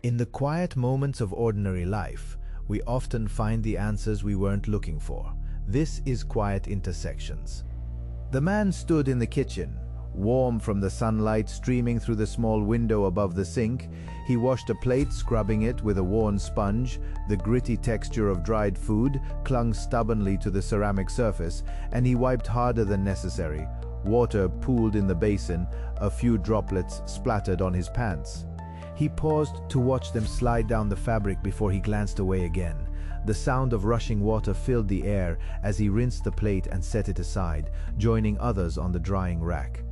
In the quiet moments of ordinary life, we often find the answers we weren't looking for. This is Quiet Intersections. The man stood in the kitchen, warm from the sunlight streaming through the small window above the sink. He washed a plate, scrubbing it with a worn sponge. The gritty texture of dried food clung stubbornly to the ceramic surface, and he wiped harder than necessary. Water pooled in the basin, a few droplets splattered on his pants. He paused to watch them slide down the fabric before he glanced away again. The sound of rushing water filled the air as he rinsed the plate and set it aside, joining others on the drying rack.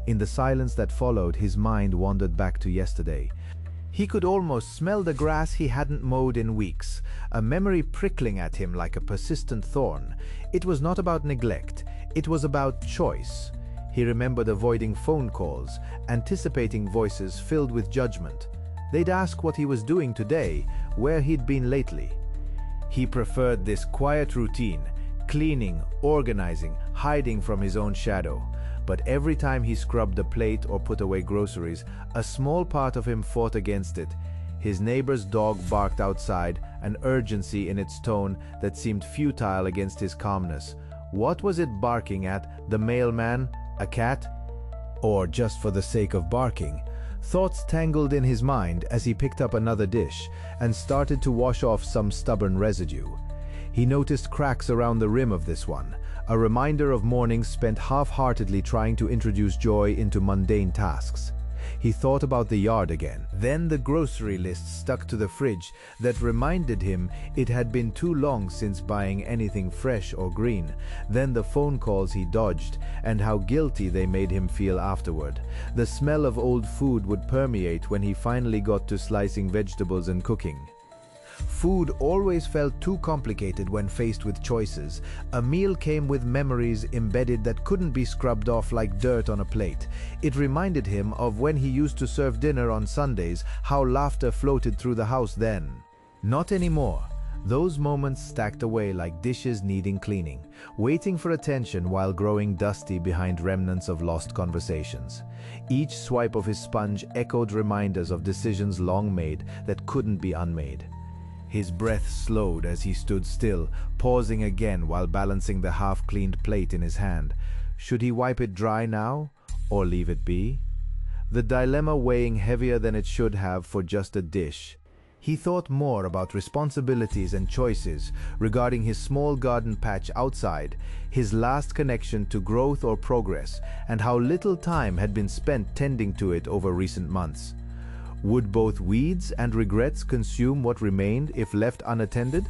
In the silence that followed, his mind wandered back to yesterday. He could almost smell the grass he hadn't mowed in weeks, a memory prickling at him like a persistent thorn. It was not about neglect, it was about choice. He remembered avoiding phone calls, anticipating voices filled with judgment. They'd ask what he was doing today, where he'd been lately. He preferred this quiet routine, cleaning, organizing, hiding from his own shadow. But every time he scrubbed a plate or put away groceries, a small part of him fought against it. His neighbor's dog barked outside, an urgency in its tone that seemed futile against his calmness. What was it barking at? The mailman? A cat? Or just for the sake of barking? Thoughts tangled in his mind as he picked up another dish and started to wash off some stubborn residue. He noticed cracks around the rim of this one, a reminder of mornings spent half-heartedly trying to introduce joy into mundane tasks. He thought about the yard again. Then the grocery list stuck to the fridge that reminded him it had been too long since buying anything fresh or green. Then the phone calls he dodged and how guilty they made him feel afterward. The smell of old food would permeate when he finally got to slicing vegetables and cooking. Food always felt too complicated when faced with choices. A meal came with memories embedded that couldn't be scrubbed off like dirt on a plate. It reminded him of when he used to serve dinner on Sundays, how laughter floated through the house then. Not anymore. Those moments stacked away like dishes needing cleaning, waiting for attention while growing dusty behind remnants of lost conversations. Each swipe of his sponge echoed reminders of decisions long made that couldn't be unmade. His breath slowed as he stood still, pausing again while balancing the half-cleaned plate in his hand. Should he wipe it dry now, or leave it be? The dilemma weighing heavier than it should have for just a dish. He thought more about responsibilities and choices regarding his small garden patch outside, his last connection to growth or progress, and how little time had been spent tending to it over recent months. Would both weeds and regrets consume what remained if left unattended?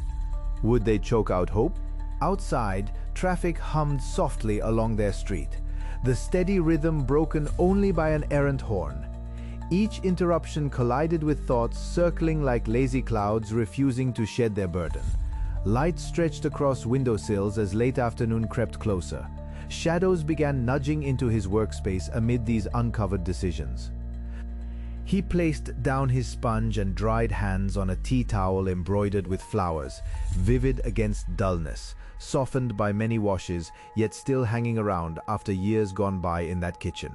Would they choke out hope? Outside, traffic hummed softly along their street, the steady rhythm broken only by an errant horn. Each interruption collided with thoughts circling like lazy clouds refusing to shed their burden. Light stretched across windowsills as late afternoon crept closer. Shadows began nudging into his workspace amid these uncovered decisions. He placed down his sponge and dried hands on a tea towel embroidered with flowers, vivid against dullness, softened by many washes, yet still hanging around after years gone by in that kitchen.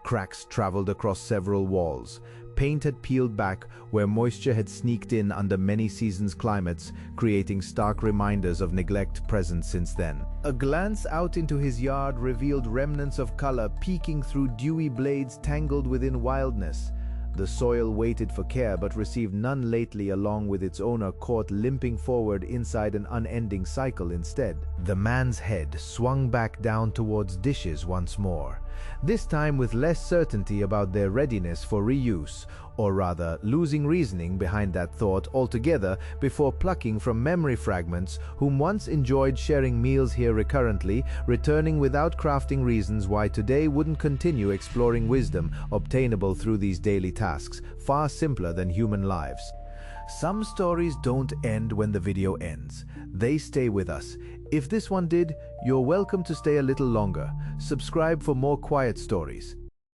Cracks traveled across several walls. Paint had peeled back where moisture had sneaked in under many seasons' climates, creating stark reminders of neglect present since then. A glance out into his yard revealed remnants of color peeking through dewy blades tangled within wildness. The soil waited for care but received none lately, along with its owner caught limping forward inside an unending cycle instead. The man's head swung back down towards dishes once more, this time with less certainty about their readiness for reuse, or rather losing reasoning behind that thought altogether before plucking from memory fragments whom once enjoyed sharing meals here recurrently, returning without crafting reasons why today wouldn't continue exploring wisdom obtainable through these daily tasks, far simpler than human lives. Some stories don't end when the video ends. They stay with us. If this one did, you're welcome to stay a little longer. Subscribe for more quiet stories.